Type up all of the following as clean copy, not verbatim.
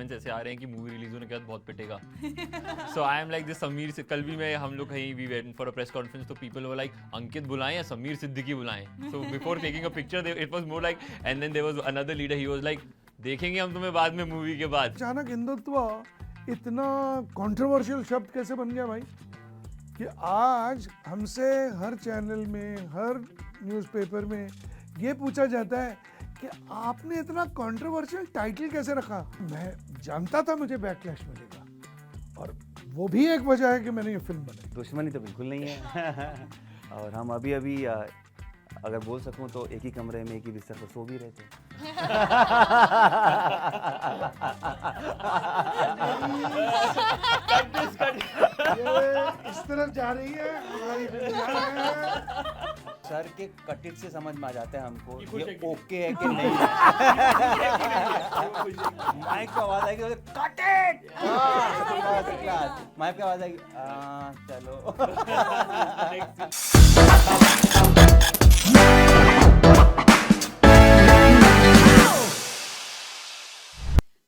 ऐसे आ रहे हैं कि मूवी रिलीज होने के बाद बहुत पिटेगा. So I am like this Sameer से कल भी मैं हम लोग कहीं we went for a press conference तो पीपल वर लाइक अंकित बुलाएं या समीर सिद्दीकी बुलाएं. So before taking a picture it was more like and then there was another leader he was like देखेंगे हम तुम्हें बाद में मूवी के बाद. अचानक हिंदुत्व इतना कंट्रोवर्शियल शब्द कैसे बन गया भाई कि आज हमसे हर चैनल में हर न्यूज़पेपर में ये पूछा जाता है कि आपने इतना कंट्रोवर्शियल टाइटल कैसे रखा. मैं जानता था मुझे बैकलैश मिलेगा और वो भी एक वजह है कि मैंने ये फिल्म बनाई. दुश्मनी तो बिल्कुल नहीं है. और हम अभी अगर बोल सकूं तो एक ही कमरे में एक ही बिस्तर पर सो भी रहे थे. इस तरफ जा रही है हमारी सर के कटिट से समझ में आ जाता है हमको ये ओके है कि नहीं. माइक की आवाज आएगी कटिट. माइक की आवाज आएगी चलो.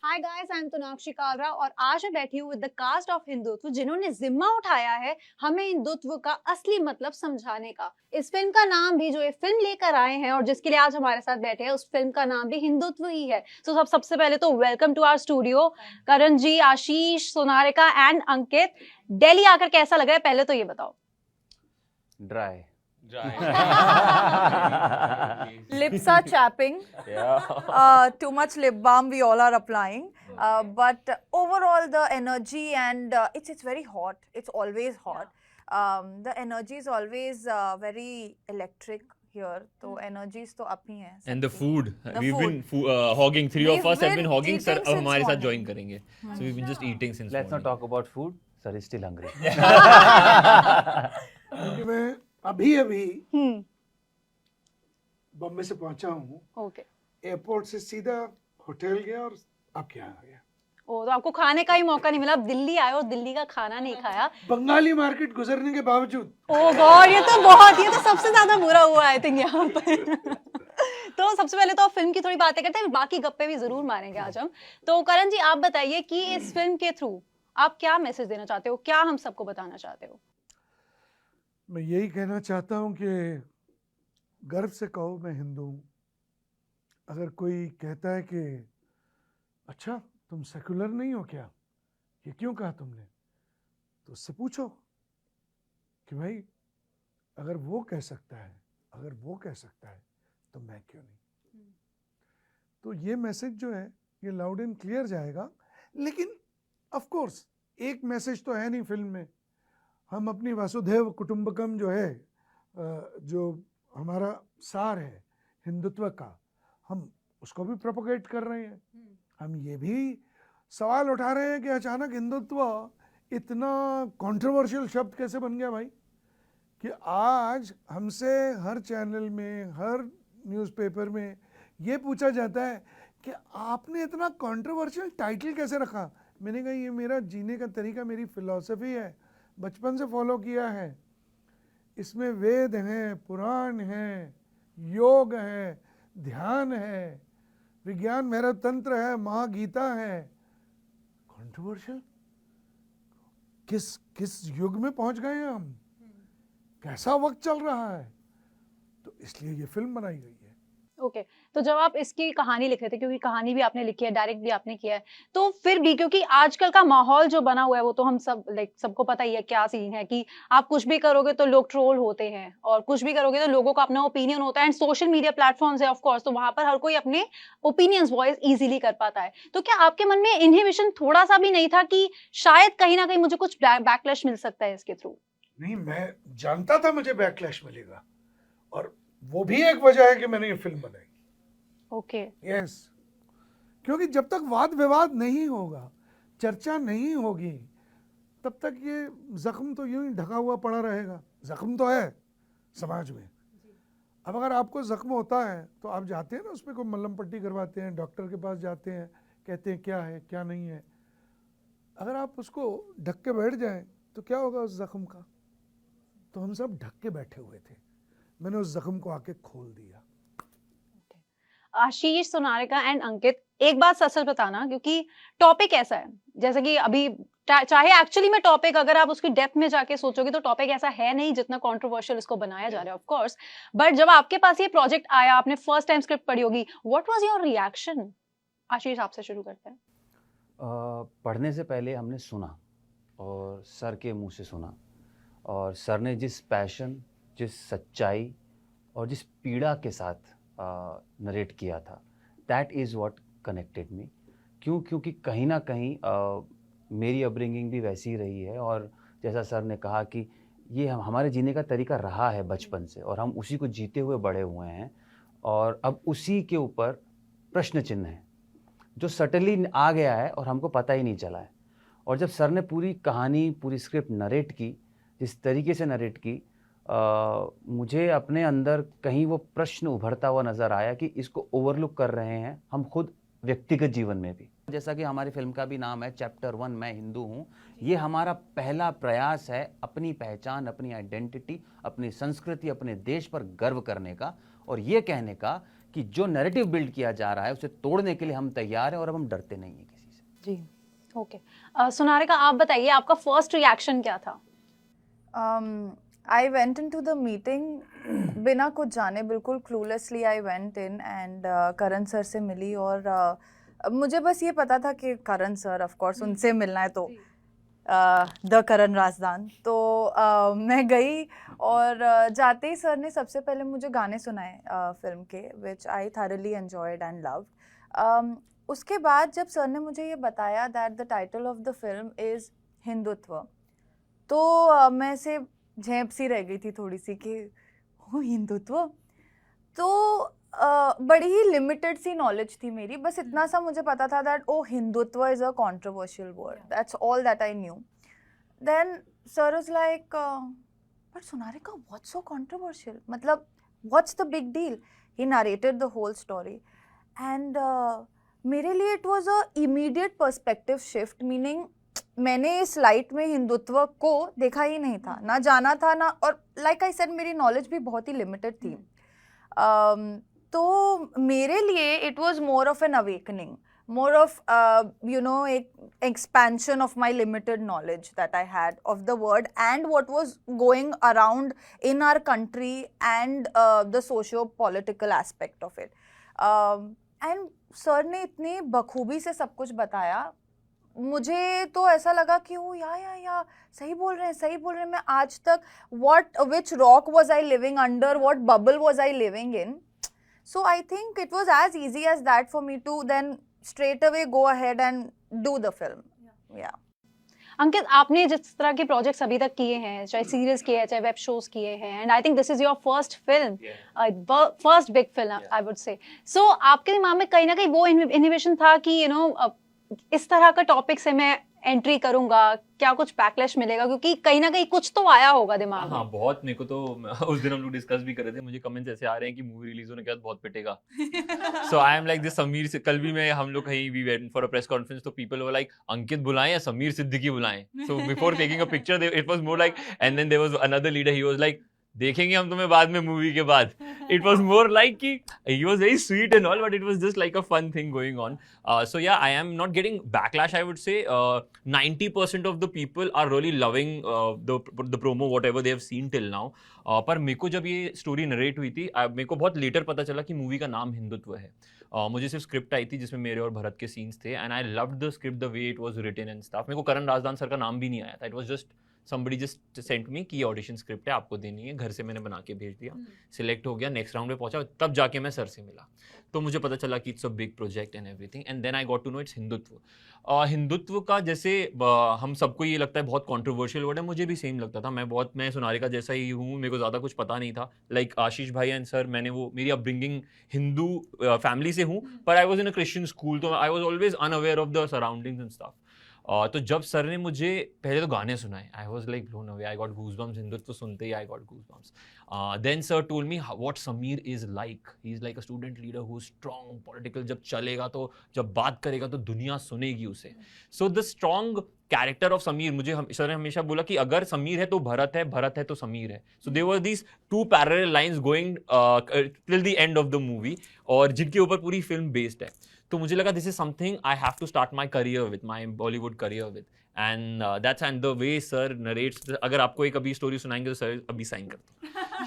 Hi guys, I am Tonakshi Kalra और आज मैं बैठी हूँ with the cast of Hindutva जिन्होंने जिम्मा उठाया है हमें हिंदुत्व का असली मतलब समझाने का. इस फिल्म का नाम भी जो ये फिल्म लेकर आए हैं और जिसके लिए आज हमारे साथ बैठे हैं उस फिल्म का नाम भी हिंदुत्व ही है. तो सबसे पहले तो welcome to our studio Karan ji, Ashish, Sonarika and Ankit. Delhi आकर कैसा लगा है पहले तो ये बताओ. Dry. Lips are chapping. Too much lip balm we all are applying. But overall the energy and it's very hot. It's always hot. The energy is always very electric here. So energies तो up ही हैं. And the food, we've food. been hogging. Three of We've us have been been hogging. Sir, eating अब हमारे since साथ join morning. करेंगे. So we've been just eating since Let's not morning. talk about food. Sir is still hungry. क्योंकि मैं अभी बॉम्बे से पहुंचा हूँ. ओके. एयरपोर्ट से सीधा होटल गया और अब क्या आ गया. ओ तो आपको खाने का ही मौका नहीं मिला. आप दिल्ली आए और दिल्ली का खाना नहीं खाया. बंगाली मार्केट गुजरने के बावजूद. ओ गॉड, ये तो सबसे ज्यादा बुरा हुआ आई थिंक यहाँ पर. तो सबसे पहले तो फिल्म की थोड़ी बातें करते हैं, बाकी गप्पे भी जरूर मारेंगे आज हम. तो करण जी आप बताइए कि इस फिल्म के थ्रू आप क्या मैसेज देना चाहते हो, क्या हम सबको बताना चाहते हो. मैं यही कहना चाहता हूँ कि गर्व से कहो मैं हिंदू हूँ. अगर कोई कहता है कि अच्छा तुम सेकुलर नहीं हो क्या, ये क्यों कहा तुमने, तो उससे पूछो कि भाई अगर वो कह सकता है तो मैं क्यों नहीं. तो ये मैसेज जो है ये लाउड एंड क्लियर जाएगा. लेकिन ऑफ कोर्स एक मैसेज तो है नहीं फिल्म में. हम अपनी वसुधैव कुटुंबकम जो है, जो हमारा सार है हिंदुत्व का, हम उसको भी प्रोपोगेट कर रहे हैं. हम ये भी सवाल उठा रहे हैं कि अचानक हिंदुत्व इतना कंट्रोवर्शियल शब्द कैसे बन गया भाई कि आज हमसे हर चैनल में हर न्यूज़पेपर में ये पूछा जाता है कि आपने इतना कंट्रोवर्शियल टाइटल कैसे रखा. मैंने कहा ये मेरा जीने का तरीका, मेरी फिलॉसफी है, बचपन से फॉलो किया है. इसमें वेद हैं, पुराण हैं, योग है, ध्यान है, विज्ञान मेरा तंत्र है, महागीता है. कंट्रोवर्शियल किस युग में पहुंच गए हैं हम, कैसा वक्त चल रहा है. तो इसलिए ये फिल्म बनाई गई है. ओके. तो जब आप इसकी कहानी लिख रहे थे, क्योंकि कहानी भी आपने लिखी है, डायरेक्ट भी आपने किया है, तो फिर भी क्योंकि आजकल का माहौल जो बना हुआ है वो तो हम सब सबको पता ही है क्या सीन है कि आप कुछ भी करोगे तो लोग ट्रोल होते हैं और कुछ भी करोगे तो लोगों का अपना ओपिनियन होता है. एंड सोशल मीडिया प्लेटफॉर्म्स है ऑफ कोर्स, तो वहां पर हर कोई अपने ओपिनियंस वॉइस इजीली कर पाता है. तो क्या आपके मन में इनहिबिशन थोड़ा सा भी नहीं था कि शायद कहीं ना कहीं मुझे कुछ बैकलैश मिल सकता है इसके थ्रू? नहीं, मैं जानता था मुझे बैकलैश मिलेगा और वो भी एक वजह है कि मैंने ये फिल्म बनाई. ओके. यस. क्योंकि जब तक वाद विवाद नहीं होगा, चर्चा नहीं होगी, तब तक ये जख्म तो यूं ही ढका हुआ पड़ा रहेगा. जख्म तो है समाज में. अब अगर आपको जख्म होता है तो आप जाते हैं ना, उस पर कोई मलहम पट्टी करवाते हैं, डॉक्टर के पास जाते हैं, कहते हैं क्या है क्या नहीं है. अगर आप उसको ढक के बैठ जाएं तो क्या होगा उस जख्म का. तो हम सब ढक के बैठे हुए थे, मैंने उस जख्म को आके खोल दिया. आशीष, सोनारिका एंड अंकित, एक बात सच सच बताना, क्योंकि टॉपिक ऐसा है, जैसे कि अभी चाहे एक्चुअली में टॉपिक अगर आप उसकी डेप्थ में जाके सोचोगे तो टॉपिक ऐसा है नहीं जितना कंट्रोवर्शियल इसको बनाया जा रहा है, ऑफ कोर्स। बट जब आपके पास ये प्रोजेक्ट आया, आपने फर्स्ट टाइम स्क्रिप्ट पढ़ी होगी, व्हाट वाज योर रिएक्शन? आशीष, आपसे शुरू करते हैं। पढ़ने से पहले हमने सुना, और सर के मुंह से सुना, और सर ने जिस पैशन, जिस सच्चाई और जिस पीड़ा के साथ नरेट किया था, that is what connected me. क्योंकि कहीं ना कहीं मेरी अपब्रिंगिंग भी वैसी ही रही है, और जैसा सर ने कहा कि ये हमारे जीने का तरीका रहा है बचपन से, और हम उसी को जीते हुए बड़े हुए हैं, और अब उसी के ऊपर प्रश्न चिन्ह है जो सटनली आ गया है और हमको पता ही नहीं चला है। और जब सर ने पूरी कहानी, पूरी स्क्रिप्ट नरेट की, जिस तरीके से नरेट की, मुझे अपने अंदर कहीं वो प्रश्न उभरता हुआ नज़र आया कि इसको ओवरलुक कर रहे हैं हम खुद व्यक्तिगत जीवन में भी। जैसा कि हमारी फिल्म का भी नाम है चैप्टर 1, मैं हिंदू हूँ, ये हमारा पहला प्रयास है अपनी पहचान, अपनी आइडेंटिटी, अपनी संस्कृति, अपने देश पर गर्व करने का, और ये कहने का कि जो नैरेटिव बिल्ड किया जा रहा है उसे तोड़ने के लिए हम तैयार हैं, और अब हम डरते नहीं हैं किसी से। जी, ओके। सोनारिका, आप बताइए, आपका फर्स्ट रिएक्शन क्या था? I went into the meeting बिना कुछ जाने, बिल्कुल cluelessly I went in and Karan sir से मिली, और मुझे बस ये पता था कि करण सर, ऑफ कोर्स उनसे मिलना है, तो द करण राजदान। तो मैं गई, और जाते ही सर ने सबसे पहले मुझे गाने सुनाए फिल्म के, विच आई thoroughly enjoyed and loved। उसके बाद जब सर ने मुझे ये बताया that the title of the film is Hindutva, तो मैं से झेप सी रह गई थी थोड़ी सी कि हो हिंदुत्व। तो बड़ी ही लिमिटेड सी नॉलेज थी मेरी, बस इतना सा मुझे पता था that oh Hindutva is a controversial word, that's all that I knew. Then sir was like, but Sonarika, what's so controversial, मतलब what's the big deal? He narrated the whole story, and मेरे लिए it was a immediate perspective shift, meaning मैंने इस light में हिंदुत्व को देखा ही नहीं था, ना जाना था ना, और लाइक आई सेड मेरी नॉलेज भी बहुत ही लिमिटेड थी। तो मेरे लिए it was more of an awakening, more of expansion of my limited knowledge that I had of the word and what was going around in our country and the socio-political aspect of it. And sir ने इतनी बखूबी से सब कुछ बताया, मुझे तो ऐसा लगा कि वो या सही बोल रहे हैं। मैं आज तक which rock was I living under, what bubble was I living in? So I think it was as easy as that for me to then straight away go ahead and do the film. Yeah. अंकित, आपने जिस तरह के projects अभी तक किए हैं, चाहे series किए हैं, चाहे वेब शोज किए हैं, and I think this is your first film, first big film I would say. So आपके दिमाग में कहीं ना कहीं वो इनहिबिशन था कि इस तरह का टॉपिक से मैं एंट्री करूंगा, क्या कुछ बैकलैश मिलेगा, क्योंकि कहीं ना कहीं कुछ तो आया होगा दिमाग में? हाँ, बहुत। मेरे को तो उस दिन हम लोग डिस्कस भी कर रहे थे, मुझे कमेंट्स ऐसे आ रहे हैं कि मूवी रिलीज होने के बाद बहुत पिटेगा। So I am like this Sameer से, कल भी मैं हम लोग कहीं we went for a press conference, तो पीपल वर लाइक अंकित बुलाएं या समीर सिद्दीकी बुलाएं। So before taking a picture it was more like, and then there was another leader, he was like देखेंगे हम तुम्हें बाद में मूवी के बाद। It was more like कि he was very sweet and all, but it was just like a fun thing going on. So yeah, I am not getting backlash, I would say. 90% of the people are really loving the promo, whatever they have seen till now. पर मेरे को जब ये story narrate हुई थी, मेरे को बहुत लेटर पता चला कि मूवी का नाम हिंदुत्व है। मुझे सिर्फ स्क्रिप्ट आई थी जिसमें मेरे और भरत के सीन्स थे, and I loved the script, the way it was written and stuff. मेरे को करण राजदान सर का नाम भी नहीं आया था, it was just somebody just sent me कि ऑडिशन स्क्रिप्ट है, आपको देनी है। घर से मैंने बना के भेज दिया, सिलेक्ट हो गया, नेक्स्ट राउंड में पहुंचा, तब जाके मैं सर से मिला, तो मुझे पता चला कि it's a big project and everything, and then I got to know it's Hindutva. Hindutva का जैसे हम सबको ये लगता है बहुत कंट्रोवर्शियल वर्ड है, मुझे भी सेम लगता था। मैं सोनारिका जैसा ही हूँ, मेरे को ज़्यादा कुछ पता नहीं था। लाइक आशीष भाई एंड सर, मैंने वो मेरी अपब्रिंगिंग हिंदू फैमिली से हूँ, पर I was in a Christian school, तो I was always unaware of the surroundings and stuff. तो जब सर ने मुझे पहले तो गाने सुनाए, I was like blown away, I got goosebumps, Hindutva सुनते ही I got goosebumps. Then sir told me what Sameer is like, he is like a student leader who is strong political, जब चलेगा तो, जब बात करेगा तो दुनिया सुनेगी उसे। So the strong character of Sameer, मुझे सर ने हमेशा बोला कि अगर समीर है तो भरत है, भरत है तो समीर है. So there were these two parallel lines going till the end of the movie, और जिनके ऊपर पूरी फिल्म बेस्ड है. तो मुझे लगा this is something I have to start my career with, my Bollywood career with. And that's and the way sir narrates. अगर आपको एक अभी स्टोरी सुनाएंगे तो सर अभी साइन कर दो.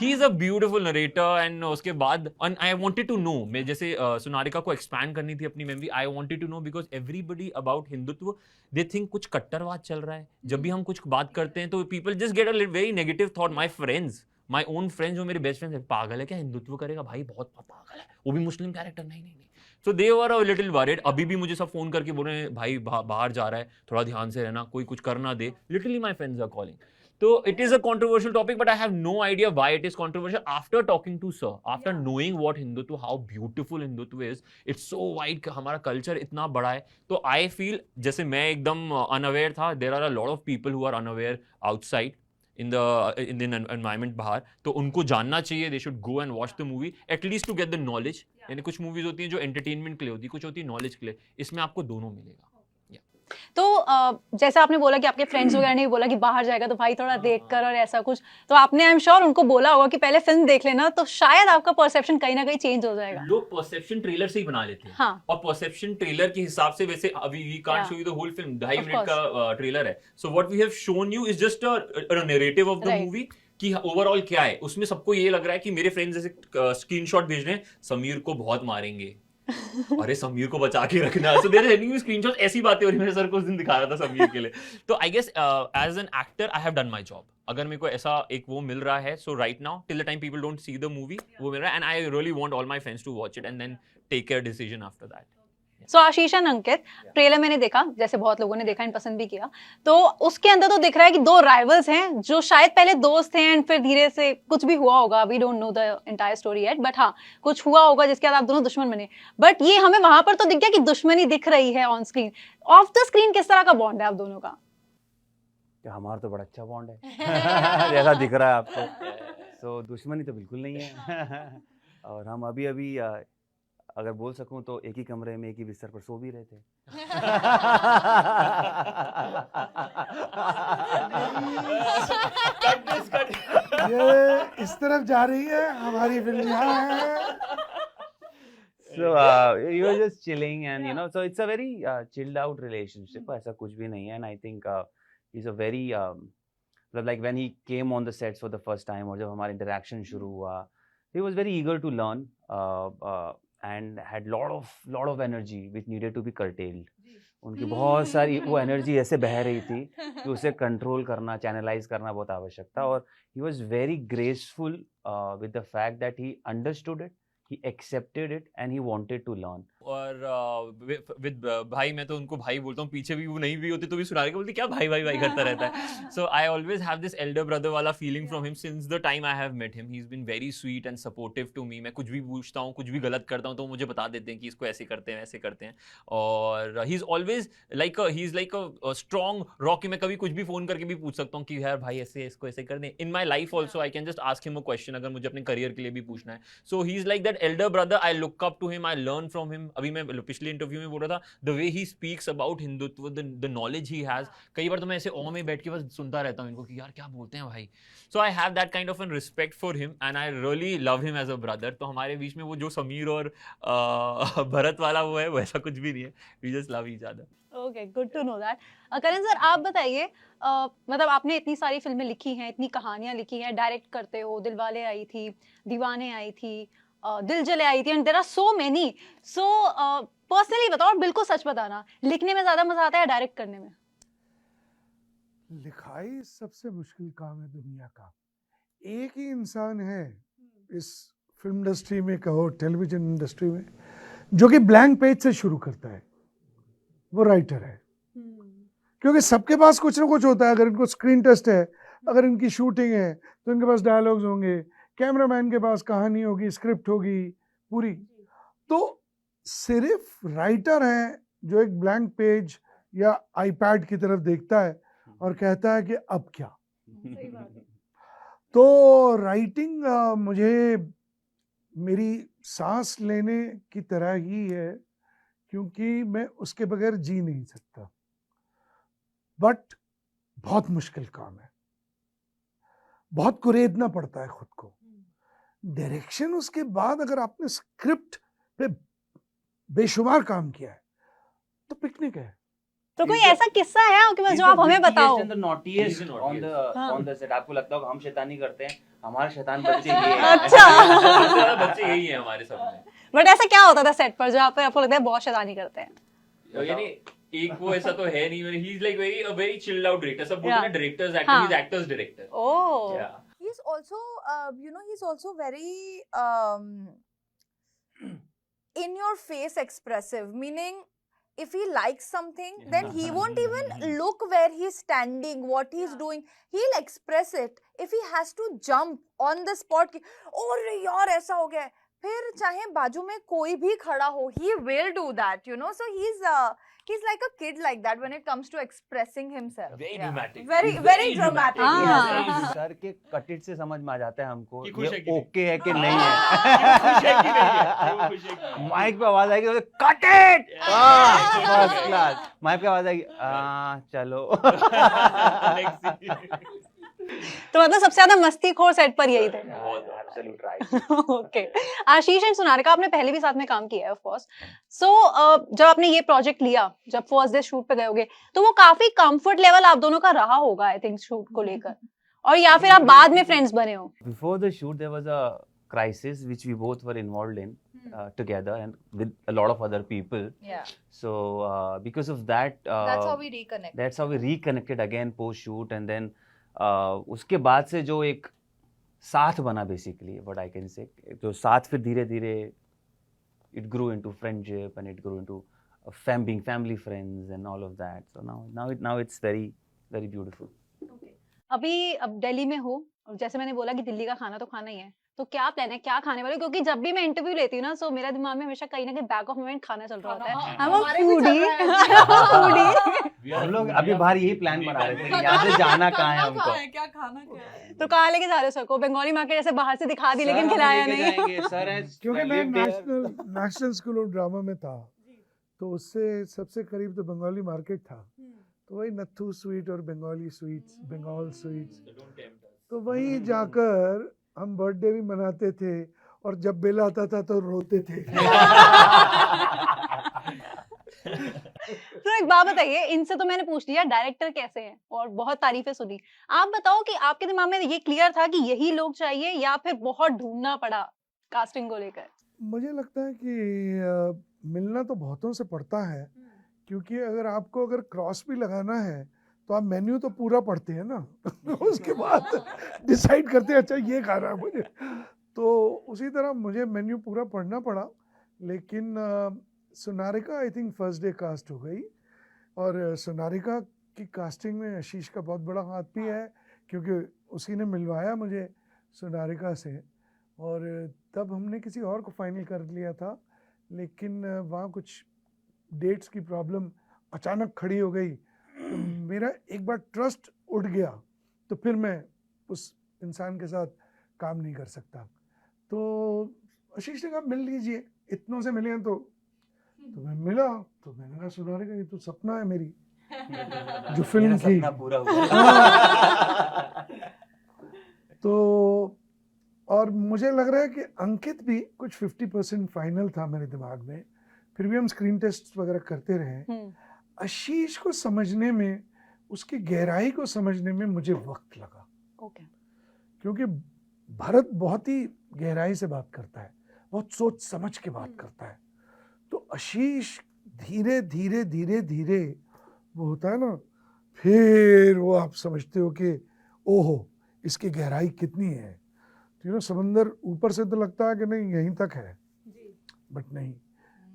He is a beautiful narrator. And उसके बाद आई वांटेड टू नो, मैं जैसे सुनारिका को एक्सपैंड करनी थी अपनी memory. I wanted to know because everybody about Hindutva they think कुछ कट्टरवाद चल रहा है. जब भी हम कुछ बात करते हैं तो people just get a very negative thought. My friends, my own friends, जो मेरे बेस्ट फ्रेंड्स है, पागल है क्या, हिंदुत्व करेगा भाई, बहुत पागल है, वो भी मुस्लिम कैरेक्टर. नहीं नहीं नहीं. सो दे वर अ लिटिल वरीड. अभी भी मुझे सब फोन करके बोल रहे हैं भाई बाहर जा रहा है, थोड़ा ध्यान से रहना, कोई कुछ कर ना दे. Literally my friends are calling. So it is a controversial topic, but I have no idea why it is controversial. After talking to sir, after knowing what Hindutva, how beautiful Hindutva is, it's so wide. हमारा culture इतना बड़ा है. तो I feel जैसे मैं एकदम unaware था, there are a lot of people who are unaware outside in the environment बाहर. तो उनको जानना चाहिए. They should go and watch the movie at least to get the knowledge. यानी कुछ movies होती हैं जो entertainment के लिए होती है, कुछ होती है knowledge के लिए. इसमें आपको दोनों मिलेगा. तो जैसे आपने बोला कि आपके फ्रेंड्स वगैरह ने बोला कि बाहर जाएगा तो भाई थोड़ा देख कर और ऐसा कुछ, तो आपने आई एम श्योर उनको बोला होगा कि पहले फिल्म देख लेना, तो शायद आपका परसेप्शन कहीं ना कहीं चेंज हो जाएगा. लोग परसेप्शन ट्रेलर से ही बना लेते हैं. हाँ. और परसेप्शन ट्रेलर के हिसाब से, वैसे अभी we can't show you the whole film, 2.5 minute का ट्रेलर है. So what we have shown you is just a narrative of the movie कि ओवरऑल क्या है. उसमें सबको ये लग रहा है कि मेरे फ्रेंड्स जैसे स्क्रीनशॉट भेज रहे हैं, समीर को बहुत मारेंगे, अरे समीर को बचा के रखना. So they're sending me screenshots, ऐसी बातें हो रही. मेरे सर को उस दिन दिखा रहा था समीर के लिए. तो I guess as an actor I have done my job. अगर मेरे को ऐसा एक वो मिल रहा है, so right now till the time people don't see the movie, वो मिल रहा है. And I really want all my friends to watch it and then take care decision after that. So Ashish and Ankit, trailer मैंने देखा, जैसे बहुत लोगों ने देखा एंड पसंद भी किया, तो उसके अंदर तो दिख रहा है कि दो राइवल्स हैं जो शायद पहले दोस्त थे एंड फिर धीरे से कुछ भी हुआ होगा. We don't know the entire story yet, but हाँ कुछ हुआ होगा जिसके बाद आप दोनों दुश्मन बने. बट ये हमें वहां पर तो दिख गया कि दुश्मनी दिख रही है on screen. Of the screen किस तरह का बॉन्ड है आप दोनों का? हमारा तो बड़ा अच्छा बॉन्ड है जैसा दिख रहा है आपको. सो दुश्मनी तो बिल्कुल नहीं है. और हम अभी अगर बोल सकूं तो एक ही कमरे में एक ही बिस्तर पर सो भी रहे थे. ये इस तरफ जा रही है, हमारी फिल्म यहाँ है. So you were just chilling and you know, so it's a very chilled out relationship. ऐसा कुछ भी नहीं है. And I think he's a very like when he came on the sets for the first time, और जब हमारा interaction शुरू हुआ, he was very eager to learn and had lot of energy which needed to be curtailed. उनकी बहुत सारी वो energy ऐसे बह रही थी कि उसे कंट्रोल करना, चैनलाइज करना बहुत आवश्यक था. और he was very graceful with the fact that he understood it, he accepted it and he wanted to learn. और विद भाई, मैं तो उनको भाई बोलता हूँ, पीछे भी वो नहीं भी होते तो भी सुना के बोलते क्या भाई भाई भाई करता रहता है. So I always have this elder brother वाला feeling from him since the time I have met him. He is been very sweet and supportive to me. मैं कुछ भी पूछता हूँ, कुछ भी गलत करता हूँ तो मुझे बता देते हैं कि इसको ऐसे करते हैं, ऐसे करते हैं. और he is always like a strong rock. मैं कभी कुछ भी फोन करके भी पूछ सकता हूँ कि यार भाई ऐसे इसको ऐसे कर दें. In my life also I can just ask him a question अगर मुझे अपने करियर के लिए भी पूछना है. So he is like that elder brother. I look up to him, I learn from him. अभी मैं पिछले इंटरव्यू में बोल रहा था, the way he speaks about Hindutva, the knowledge he has. कई बार तो मैं ऐसे ऑ में बैठ के बस सुनता रहता हूँ इनको कि यार क्या बोलते हैं भाई. So I have that kind of an respect for him and I really love him as a brother. तो हमारे बीच में वो जो समीर और भरत वाला वो है, वैसा कुछ भी नहीं है. We just love each other. Okay, good to know that. Karan sir, आप बताइए, मतलब आपने इतनी सारी फिल्में लिखी हैं, इतनी कहानियां लिखी हैं, डायरेक्ट करते हो. दिलवाले आई थी, दीवाने आई थी, दिल जले आई थी, and there are so many. So personally बताओ और बिल्कुल सच बताना, लिखने में ज्यादा मजा आता है या डायरेक्ट करने में? लिखाई सबसे मुश्किल काम है दुनिया का. एक ही इंसान है इस फिल्म इंडस्ट्री में कहो, टेलीविजन इंडस्ट्री में, जो कि ब्लैंक पेज से शुरू करता है. वो राइटर है. क्योंकि सबके पास कुछ ना कुछ होता है. अगर इनको स्क्रीन टेस्ट है, अगर इनकी शूटिंग है, तो इनके पास डायलॉग्स होंगे, कैमरामैन के पास कहानी होगी, स्क्रिप्ट होगी पूरी. तो सिर्फ राइटर है जो एक ब्लैंक पेज या आईपैड की तरफ देखता है और कहता है कि अब क्या. तो राइटिंग मुझे मेरी सांस लेने की तरह ही है, क्योंकि मैं उसके बगैर जी नहीं सकता. बट बहुत मुश्किल काम है, बहुत कुरेदना पड़ता है खुद को। डायरेक्शन उसके बाद अगर आपने स्क्रिप्ट पे बेशुमार काम किया है तो पिकनिक है। तो कोई ऐसा किस्सा है कि जो आप हमें बताओ? नॉटीएस्ट ऑन हाँ। The set. आपको लगता होगा हम शैतानी करते हैं, हमारे शैतान बच्चे ये हैं। अच्छा। सबसे ज्यादा बच्चे यही है हमारे सब में। बट ऐसा क्या होता था सेट पर जहाँ पे आपको लगता है बहुत शैतानी करते हैं? यानी एक वो ऐसा तो है नहीं, he is like very chilled out director. सब बोलते Yeah. हैं डायरेक्टर्स एक्टर, हाँ. He is actors director. Oh. या He's also, he's also very in your face expressive, meaning if he likes something, then he won't even look where he's standing, what he's doing. He'll express it. If he has to jump on the spot, oh yaar aisa ho gaya, फिर चाहे बाजू में कोई भी खड़ा हो, he will do that, you know. So he's like a kid like that when it comes to expressing himself. Very dramatic. Very He's very very dramatic. dramatic. Yes. Sir के cut it से समझ में आ जाता है हमको कि खुश है ये कि नहीं। ओके है कि हाँ, नहीं खुश है कि नहीं है, है। वो खुश है कि नहीं है। माइक पे आवाज आएगी cut it, first class. Mic पे आवाज आएगी चलो। Next scene. तो मतलब सबसे ज्यादा मस्तीखोर सेट पर यही थे। Absolute right. Okay. Ashish and Sonarika आपने पहले भी साथ में काम किया है ऑफ कोर्स। सो जब आपने ये प्रोजेक्ट लिया, जब फर्स्ट डे शूट पे गए होगे, तो वो काफी कंफर्ट लेवल आप दोनों का रहा होगा आई थिंक शूट को लेकर, और या फिर आप बाद में फ्रेंड्स बने हो? Before the shoot, there was a crisis which we both were involved in together and with a lot of other people. Yeah. So because of that, That's how we reconnect. that's how we reconnected again post shoot, and then उसके बाद से जो एक साथ बना basically what I can say, तो साथ फिर धीरे धीरे it grew into friendship and it grew into being family friends and all of that. So now it's very very beautiful. अभी अब दिल्ली में हो, और जैसे मैंने बोला कि दिल्ली का खाना तो खाना ही है, तो क्या प्लान है, क्या खाने वाले हो? क्योंकि जब भी मैं इंटरव्यू लेती हूँ ना, सो मेरा दिमाग में हमेशा कहीं ना कहीं बैक ऑफ माइंड खाना चल रहा होता है। I'm a हमारे भी चल foodie. रहा है। foodie. हम लोग अभी बाहर यही प्लान बना रहे थे कि यहाँ से जाना कहाँ है हमको। क्या खाना क्या है? तो कहाँ लेके जा रहे हो सर को? बंगाली मार्केट जैसे बाहर से दिखा दी लेकिन खिलाया नहीं। क्योंकि मैं नेशनल स्कूल ऑफ ड्रामा में था, तो उससे सबसे करीब तो बंगाली मार्केट था, तो वही नथु स्वीट और बंगाली स्वीट्स, बंगाल स्वीट्स, तो वहीं जाकर हम बर्थडे भी मनाते थे, और जब बिल आता था तो रोते थे। तो एक बात बताइए, इनसे तो मैंने पूछ लिया डायरेक्टर कैसे हैं और बहुत तारीफें सुनी, आप बताओ कि आपके दिमाग में ये क्लियर था कि यही लोग चाहिए, या फिर बहुत ढूंढना पड़ा कास्टिंग को लेकर? मुझे लगता है कि मिलना तो बहुतों से पड़ता है, क्योंकि अगर क्रॉस भी लगाना है तो आप मेन्यू तो पूरा पढ़ते हैं ना। उसके बाद डिसाइड करते हैं अच्छा ये खाना है मुझे, तो उसी तरह मुझे मेन्यू पूरा पढ़ना पड़ा। लेकिन Sonarika I think first day cast हो गई, और सोनारिका की कास्टिंग में आशीष का बहुत बड़ा हाथ भी है, क्योंकि उसी ने मिलवाया मुझे सोनारिका से, और तब हमने किसी और को फाइनल कर लिया था, लेकिन वहाँ कुछ डेट्स की प्रॉब्लम अचानक खड़ी हो गई, तो मेरा एक बार ट्रस्ट उठ गया, तो फिर मैं उस इंसान के साथ काम नहीं कर सकता। तो आशीष ने कहा मिल लीजिए, इतनों से मिले हैं, तो मैं मिला, तो मैंने कहा सोनारिका ये तो सपना है मेरी जो फिल्म की। पूरा हुआ। तो और मुझे लग रहा है कि अंकित भी कुछ 50% फाइनल था मेरे दिमाग में, फिर भी हम स्क्रीन टेस्ट वगैरह करते रहे। आशीष को समझने में, उसकी गहराई को समझने में मुझे वक्त लगा। ओके। क्योंकि भरत बहुत ही गहराई से बात करता है, बहुत सोच समझ के बात करता है, तो आशीष धीरे धीरे धीरे धीरे वो होता है ना, फिर वो आप समझते हो कि ओहो इसकी गहराई कितनी है। तो समंदर ऊपर से तो लगता है कि नहीं यहीं तक है, बट नहीं,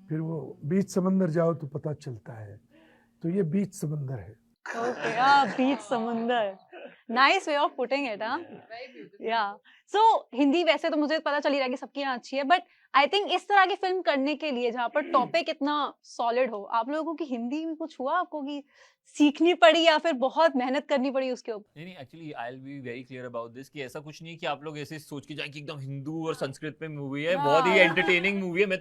फिर वो बीच समंदर जाओ तो पता चलता है, तो ये बीच समंदर है। ओके, बीच समंदर, nice way of putting it. हाँ, या सो हिंदी वैसे तो मुझे पता चल ही रहा है कि सबकी यहाँ अच्छी है, बट आई थिंक इस तरह की फिल्म करने के लिए जहाँ पर टॉपिक इतना सॉलिड हो, आप लोगों की हिंदी में कुछ हुआ आपको कि सीखनी पड़ी या फिर बहुत मेहनत करनी पड़ी उसके ऊपर? नहीं actually I will be very clear about this कि ऐसा कुछ नहीं है कि आप लोग ऐसे सोच के जाए कि एकदम हिंदू और संस्कृत में मूवी है, बहुत ही एंटरटेनिंग मूवी है। मैं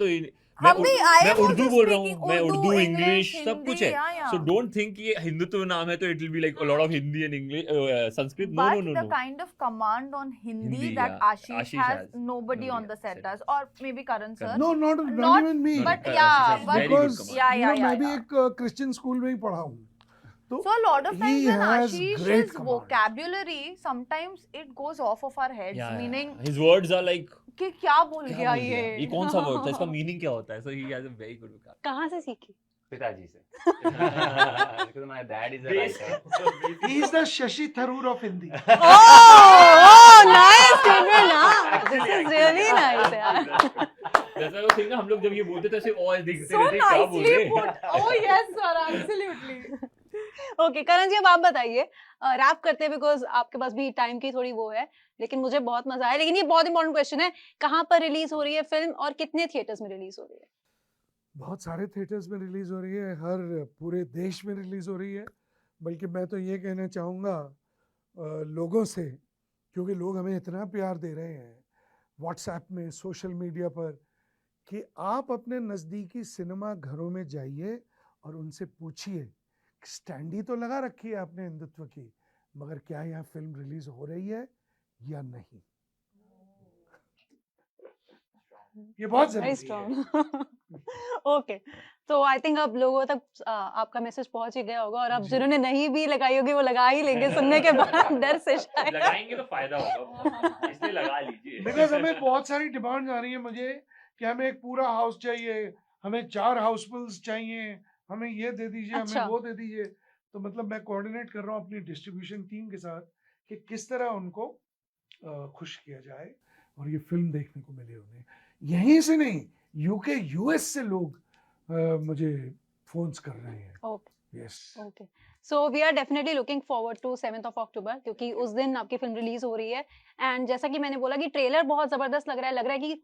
उर्दू बोल रहा हूँ, मैं उर्दू इंग्लिश सब कुछ है। सो डोंट थिंक कि हिंदुत्व नाम है तो it will be like a lot of Hindi and English Sanskrit. No no no But no the kind of command on Hindi Hindi, that yeah. Ashish Ashish has, has. nobody on Nobody the set has. does, or maybe Karan sir. No, not Not- even me. but Ashish yeah, has but very good Because command. yeah, मैं भी yeah. एक Christian school में ही पढ़ा हूँ, तो So a lot of times he when has great Ashish's command. vocabulary, sometimes it goes off of our heads, Yeah, meaning his words are like कि क्या बोल क्या गया बोल गया? ये? ये कौन सा वर्ड था, इसका मीनिंग क्या होता है? So he has a very good vocabulary. कहाँ से सीखी? पिताजी से because my dad is a writer. He is the Shashi Tharoor of Hindi. Oh, nice statement, हाँ. This is really nice, यार. जैसा वो थिंग ना, हम लोग जब ये बोलते थे ऐसे और देखते So रहते क्या बोल nicely रहे put. Oh yes, sir, absolutely. Okay Karan ji, अब आप बताइए, रैप करते हैं बिकॉज आपके पास भी टाइम की थोड़ी वो है, लेकिन मुझे बहुत मजा आया। लेकिन ये बहुत इंपॉर्टेंट क्वेश्चन है, कहाँ पर रिलीज हो रही है फिल्म और कितने थिएटर्स में रिलीज हो रही है? बहुत सारे थिएटर्स में रिलीज हो रही है, हर पूरे देश में रिलीज हो रही है। बल्कि मैं तो ये कहना चाहूँगा लोगों से, क्योंकि लोग हमें इतना प्यार दे रहे हैं व्हाट्सएप में, सोशल मीडिया पर, कि आप अपने नज़दीकी सिनेमा घरों में जाइए और उनसे पूछिए स्टैंडी तो लगा रखी है आपने हिंदुत्व की, मगर क्या यहाँ फिल्म रिलीज हो रही है या नहीं। ये बहुत वेरी जरूरी है। स्ट्रांग। ओके, तो आई थिंक अब लोगों तक आपका मैसेज पहुंच ही गया होगा, और अब जिन्होंने नहीं भी लगाई होगी वो लगा ही लेंगे सुनने के बाद, डर से शायद। लगाएंगे तो फायदा होगा, इसलिए लगा लीजिए। बिकॉज हमें बहुत सारी डिमांड आ रही है मुझे कि हमें एक पूरा हाउस चाहिए, हमें 4 हाउसफुल्स चाहिए, हमें ये दे दीजिए, अच्छा। हमें वो दे दीजिए। तो मतलब मैं कोऑर्डिनेट कर रहा हूँ अपनी डिस्ट्रीब्यूशन टीम के साथ कि किस तरह उनको खुश किया जाए और ये फिल्म देखने को मिले उन्हें। यहीं से नहीं, यूके यूएस से लोग मुझे फोन्स कर रहे हैं। Okay yes, okay, so we are definitely looking forward to 7th of October, क्योंकि उस दिन आपकी फिल्म रिलीज हो रही है। एंड जैसा कि मैंने बोला कि ट्रेलर बहुत जबरदस्त लग रहा है कि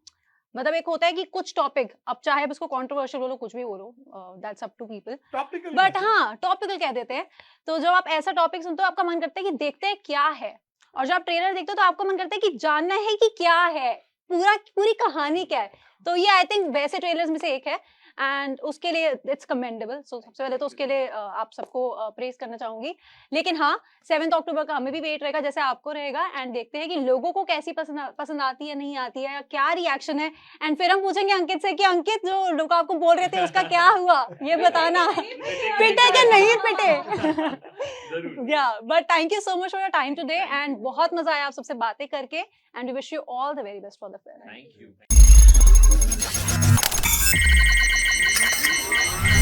मतलब एक होता है कि कुछ टॉपिक, अब चाहे उसको कंट्रोवर्शियल बोलो, कुछ भी बोलो, that's up to people, topical. But हाँ टॉपिकल कह देते हैं। तो जब आप ऐसा टॉपिक सुनते हो आपका मन करता है कि देखते हैं क्या है, और जब आप ट्रेलर देखते हो तो आपको मन करता है कि जानना है कि क्या है, पूरी कहानी क्या है। तो ये आई थिंक वैसे ट्रेलर्स में से एक है, एंड उसके लिए इट्स कमेंडेबल। सो सबसे पहले तो उसके लिए आप सबको प्रेज करना चाहूंगी। लेकिन हाँ, 7th October का हमें भी वेट रहेगा जैसे आपको रहेगा, एंड देखते हैं कि लोगों को कैसी पसंद आती है, नहीं आती है, क्या रिएक्शन है। एंड फिर हम पूछेंगे अंकित से कि अंकित, जो लोग आपको बोल रहे थे उसका क्या हुआ, ये बताना, पिटे कि नहीं पिटे। या but thank you so much for your time today, and बहुत मजा आया आप सबसे बातें करके, and we wish you all the very best for the film. Thank you.